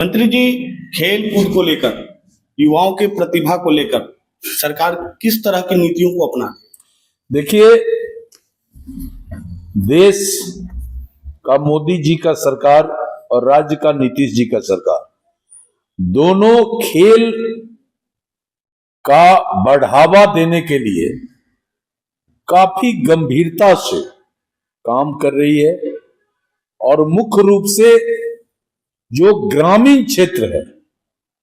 मंत्री जी, खेल कूद को लेकर, युवाओं के प्रतिभा को लेकर सरकार किस तरह की नीतियों को अपना? देखिए, देश का मोदी जी का सरकार और राज्य का नीतीश जी का सरकार दोनों खेल का बढ़ावा देने के लिए काफी गंभीरता से काम कर रही है। और मुख्य रूप से जो ग्रामीण क्षेत्र है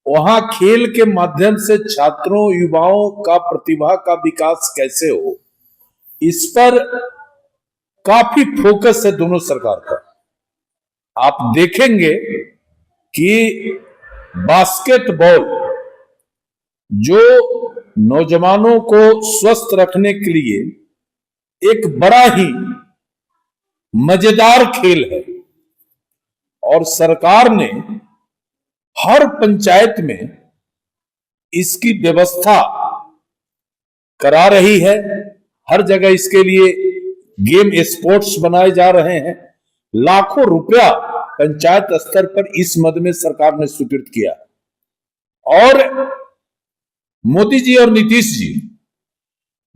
वहां खेल के माध्यम से छात्रों युवाओं का प्रतिभा का विकास कैसे हो, इस पर काफी फोकस है दोनों सरकार का। आप देखेंगे कि बास्केटबॉल जो नौजवानों को स्वस्थ रखने के लिए एक बड़ा ही मजेदार खेल है और सरकार ने हर पंचायत में इसकी व्यवस्था करा रही है। हर जगह इसके लिए गेम स्पोर्ट्स बनाए जा रहे हैं। लाखों रुपया पंचायत स्तर पर इस मद में सरकार ने स्वीकृत किया। और मोदी जी और नीतीश जी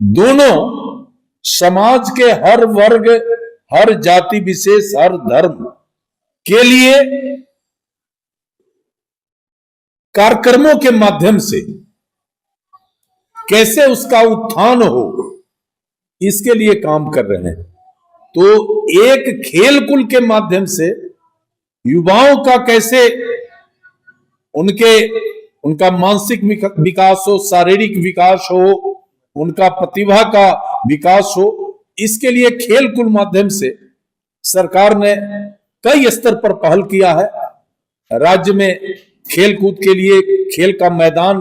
दोनों समाज के हर वर्ग, हर जाति विशेष, हर धर्म के लिए कार्यक्रमों के माध्यम से कैसे उसका उत्थान हो, इसके लिए काम कर रहे हैं। तो एक खेल कूद के माध्यम से युवाओं का कैसे उनका मानसिक विकास हो, शारीरिक विकास हो, उनका प्रतिभा का विकास हो, इसके लिए खेल कूद माध्यम से सरकार ने कई स्तर पर पहल किया है। राज्य में खेल कूद के लिए खेल का मैदान,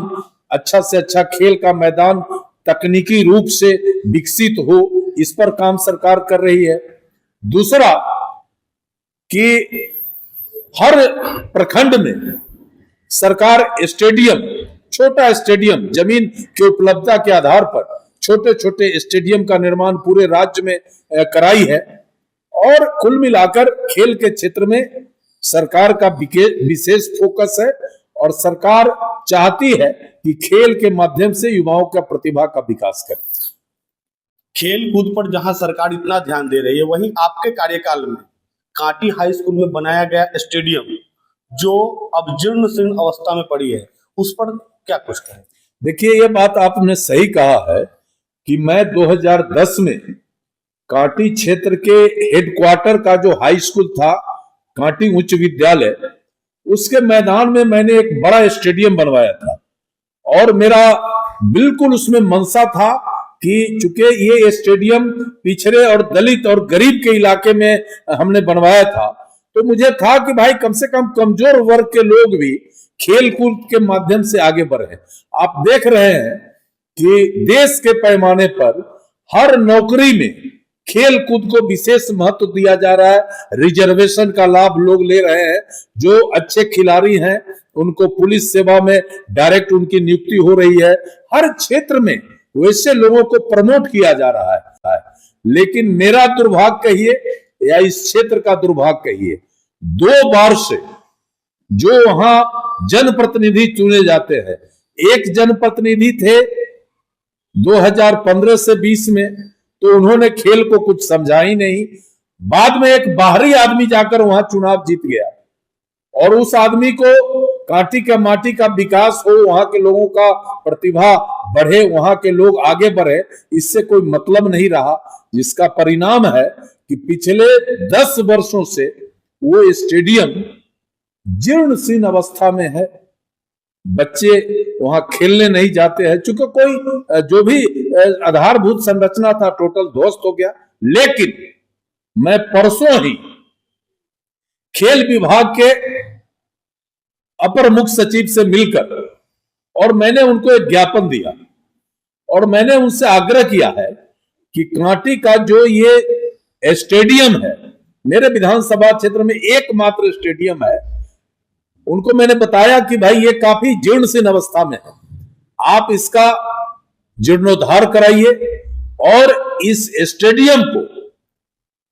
अच्छा से अच्छा खेल का मैदान तकनीकी रूप से विकसित हो, इस पर काम सरकार कर रही है। दूसरा कि हर प्रखंड में सरकार स्टेडियम, छोटा स्टेडियम, जमीन की उपलब्धता के आधार पर छोटे छोटे स्टेडियम का निर्माण पूरे राज्य में कराई है। और कुल मिलाकर खेल के क्षेत्र में सरकार का विशेष फोकस है और सरकार चाहती है कि खेल के माध्यम से युवाओं का प्रतिभा का विकास करे। खेल कूद पर जहां सरकार इतना ध्यान दे रही है, वहीं आपके कार्यकाल में कांटी हाई स्कूल में बनाया गया स्टेडियम जो अब जीर्ण शीर्ण अवस्था में पड़ी है, उस पर क्या कुछ कहें? देखिए, यह बात आपने सही कहा है कि मैं 2010 में कांटी क्षेत्र के हेडक्वार्टर का जो हाई स्कूल था, कांटी उच्च विद्यालय, उसके मैदान में मैंने एक बड़ा स्टेडियम बनवाया था। और मेरा बिल्कुल उसमें मनसा था कि चूंकि ये स्टेडियम पिछड़े और दलित और गरीब के इलाके में हमने बनवाया था, तो मुझे था कि भाई कम से कम कमजोर वर्ग के लोग भी खेल कूद के माध्यम से आगे बढ़े। आप देख रहे हैं कि देश के पैमाने पर हर नौकरी में खेल कूद को विशेष महत्व दिया जा रहा है। रिजर्वेशन का लाभ लोग ले रहे हैं। जो अच्छे खिलाड़ी हैं उनको पुलिस सेवा में डायरेक्ट उनकी नियुक्ति हो रही है। हर क्षेत्र में वैसे लोगों को प्रमोट किया जा रहा है। लेकिन मेरा दुर्भाग्य कहिए या इस क्षेत्र का दुर्भाग्य कहिए, 2 बार से जो वहां जनप्रतिनिधि चुने जाते हैं, एक जनप्रतिनिधि थे 2015 से 20 में, तो उन्होंने खेल को कुछ समझा ही नहीं। बाद में एक बाहरी आदमी जाकर वहां चुनाव जीत गया और उस आदमी को कांटी का माटी का विकास हो, वहां के लोगों का प्रतिभा बढ़े, वहां के लोग आगे बढ़े, इससे कोई मतलब नहीं रहा। जिसका परिणाम है कि पिछले 10 वर्षों से वो स्टेडियम जीर्ण शीर्ण अवस्था में है। बच्चे वहां खेलने नहीं जाते हैं, चूंकि कोई जो भी आधारभूत संरचना था टोटल ध्वस्त हो गया। लेकिन मैं परसों ही खेल विभाग के अपर मुख्य सचिव से मिलकर और मैंने उनको एक ज्ञापन दिया और मैंने उनसे आग्रह किया है कि कांटी का जो ये स्टेडियम है, मेरे विधानसभा क्षेत्र में एकमात्र स्टेडियम है, उनको मैंने बताया कि भाई ये काफी जीर्ण शीर्ण अवस्था में है, आप इसका जीर्णोद्धार कराइए और इस स्टेडियम को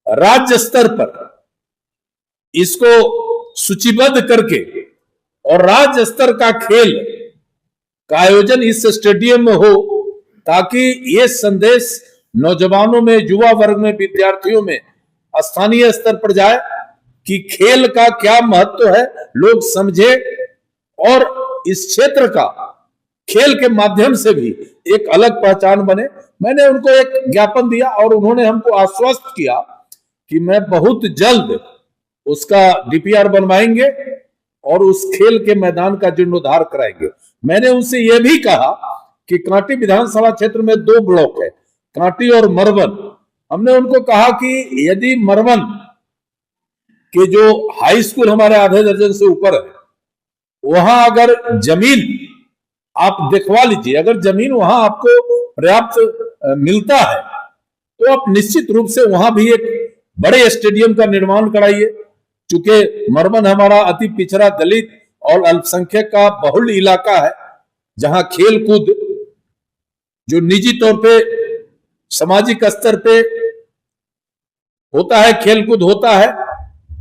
राज्य स्तर पर इसको सूचीबद्ध करके और राज्य स्तर का खेल का आयोजन इस स्टेडियम में हो, ताकि ये संदेश नौजवानों में, युवा वर्ग में, विद्यार्थियों में स्थानीय स्तर पर जाए कि खेल का क्या महत्व है, लोग समझे और इस क्षेत्र का खेल के माध्यम से भी एक अलग पहचान बने। मैंने उनको एक ज्ञापन दिया और उन्होंने हमको आश्वस्त किया कि मैं बहुत जल्द उसका डीपीआर बनवाएंगे और उस खेल के मैदान का जीर्णोद्धार कराएंगे। मैंने उनसे यह भी कहा कि कांटी विधानसभा क्षेत्र में 2 ब्लॉक है, कांटी और मरवन। हमने उनको कहा कि यदि मरवन के जो हाई स्कूल हमारे आधे दर्जन से ऊपर है, वहां अगर जमीन आप दिखवा लीजिए, अगर जमीन वहां आपको पर्याप्त मिलता है तो आप निश्चित रूप से वहां भी एक बड़े स्टेडियम का निर्माण कराइए। चूंकि मरवन हमारा अति पिछड़ा, दलित और अल्पसंख्यक का बहुल इलाका है, जहां खेल कूद जो निजी तौर पे सामाजिक स्तर पे होता है, खेल कूद होता है,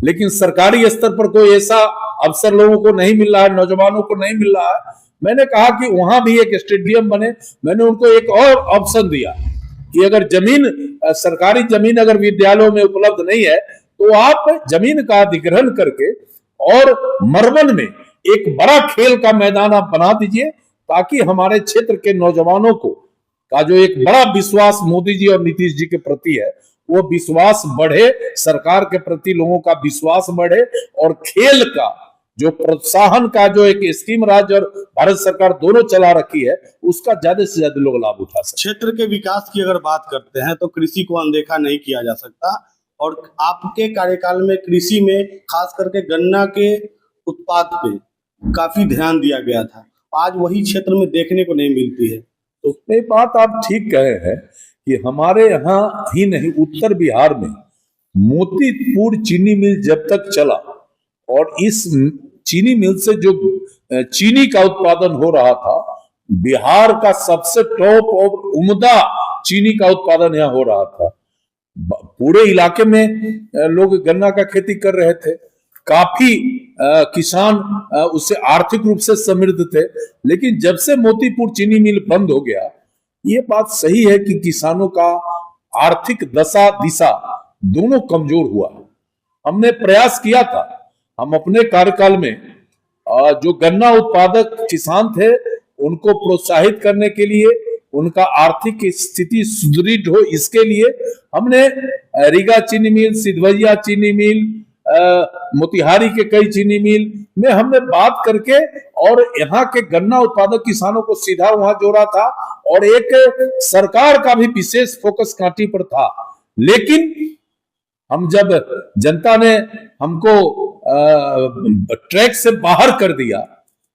लेकिन सरकारी स्तर पर कोई ऐसा अवसर लोगों को नहीं मिल रहा है, नौजवानों को नहीं मिल रहा है। मैंने कहा कि वहां भी एक स्टेडियम बने। मैंने उनको एक और ऑप्शन दिया कि अगर जमीन, सरकारी जमीन अगर विद्यालयों में उपलब्ध नहीं है तो आप जमीन का अधिग्रहण करके और मरवन में एक बड़ा खेल का मैदान आप बना दीजिए, ताकि हमारे क्षेत्र के नौजवानों को का जो एक बड़ा विश्वास मोदी जी और नीतीश जी के प्रति है, वो विश्वास बढ़े, सरकार के प्रति लोगों का विश्वास बढ़े और खेल का जो प्रोत्साहन का जो एक स्कीम राज्य और भारत सरकार दोनों चला रखी है, उसका ज्यादा से ज्यादा लोग लाभ उठा सके। क्षेत्र के विकास की अगर बात करते हैं तो कृषि को अनदेखा नहीं किया जा सकता, और आपके कार्यकाल में कृषि में खास करके गन्ना के उत्पाद पे काफी ध्यान दिया गया था। आज वही क्षेत्र में देखने को नहीं मिलती है। तो ये बात आप ठीक कहे हैं कि हमारे यहाँ ही नहीं, उत्तर बिहार में मोतीपुर चीनी मिल जब तक चला और इस चीनी मिल से जो चीनी का उत्पादन हो रहा था, बिहार का सबसे टॉप और उम्दा चीनी का उत्पादन यहाँ हो रहा था। पूरे इलाके में लोग गन्ना का खेती कर रहे थे, काफी किसान उससे आर्थिक रूप से समृद्ध थे। लेकिन जब से मोतीपुर चीनी मिल बंद हो गया, ये बात सही है कि किसानों का आर्थिक दशा दिशा दोनों कमजोर हुआ। हमने प्रयास किया था, हम अपने कार्यकाल में जो गन्ना उत्पादक किसान थे उनको प्रोत्साहित करने के लिए, उनका आर्थिक स्थिति सुदृढ़ हो, इसके लिए हमने रीगा चीनी मिल, सिद्धवैया चीनी मिल, मोतिहारी के कई चीनी मिल में हमने बात करके और यहाँ के गन्ना उत्पादक किसानों को सीधा वहां जोड़ा था और एक सरकार का भी विशेष फोकस कांटी पर था। लेकिन हम जब जनता ने हमको ट्रैक से बाहर कर दिया,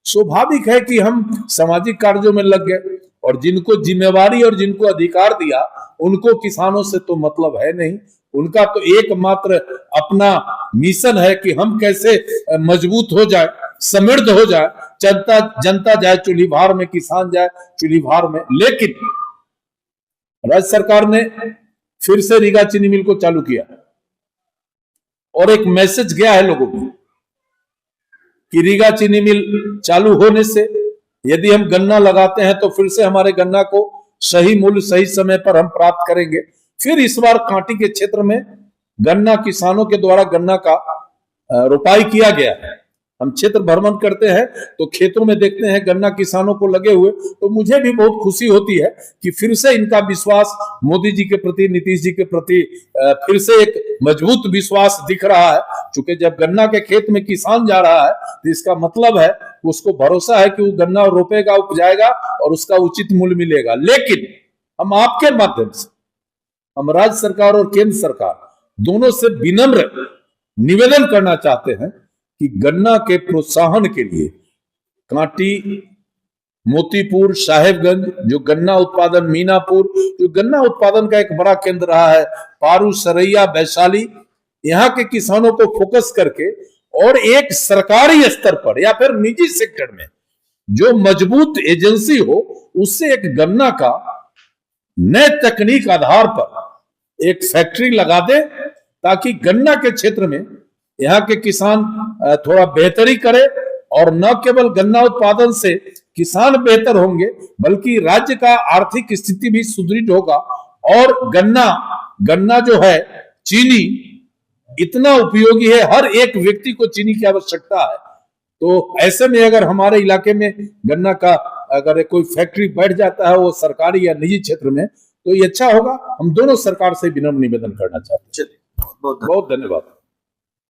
स्वाभाविक है कि हम सामाजिक कार्यों में लग गए और जिनको जिम्मेवारी और जिनको अधिकार दिया उनको किसानों से तो मतलब है नहीं। उनका तो एकमात्र अपना मिशन है कि हम कैसे मजबूत हो जाए, समृद्ध हो जाए, जनता जाए चूल्ही भार में, किसान जाए चूल्ही भार में। लेकिन राज्य सरकार ने फिर से रीगा चीनी मिल को चालू किया और एक मैसेज गया है लोगों में कि रीगा चीनी मिल चालू होने से यदि हम गन्ना लगाते हैं तो फिर से हमारे गन्ना को सही मूल्य सही समय पर हम प्राप्त करेंगे। फिर इस बार कांटी के क्षेत्र में गन्ना किसानों के द्वारा गन्ना का रोपाई किया गया है। हम क्षेत्र भ्रमण करते हैं तो खेतों में देखते हैं गन्ना किसानों को लगे हुए, तो मुझे भी बहुत खुशी होती है कि फिर से इनका विश्वास मोदी जी के प्रति, नीतीश जी के प्रति फिर से एक मजबूत विश्वास दिख रहा है। क्योंकि जब गन्ना के खेत में किसान जा रहा है तो इसका मतलब है उसको भरोसा है कि वो गन्ना रोपेगा, उपजाएगा और उसका उचित मूल्य मिलेगा। लेकिन हम आपके माध्यम से हम राज्य सरकार और केंद्र सरकार दोनों से विनम्र निवेदन करना चाहते हैं कि गन्ना के प्रोत्साहन के लिए कांटी, मोतीपुर, साहेबगंज, जो गन्ना उत्पादन, मीनापुर जो गन्ना उत्पादन का एक बड़ा केंद्र रहा है, पारू, सरैया, वैशाली, यहाँ के किसानों को फोकस करके और एक सरकारी स्तर पर या फिर निजी सेक्टर में जो मजबूत एजेंसी हो, उससे एक गन्ना का नए तकनीक आधार पर एक फैक्ट्री लगा दे, ताकि गन्ना के क्षेत्र में यहाँ के किसान थोड़ा बेहतरी करे और न केवल गन्ना उत्पादन से किसान बेहतर होंगे बल्कि राज्य का आर्थिक स्थिति भी सुदृढ़ होगा। और गन्ना जो है, चीनी इतना उपयोगी है, हर एक व्यक्ति को चीनी की आवश्यकता है। तो ऐसे में अगर हमारे इलाके में गन्ना का अगर कोई फैक्ट्री बैठ जाता है वो सरकारी या निजी क्षेत्र में, तो ये अच्छा होगा। हम दोनों सरकार से विनम्र निवेदन करना चाहते हैं। चलिए, बहुत बहुत धन्यवाद।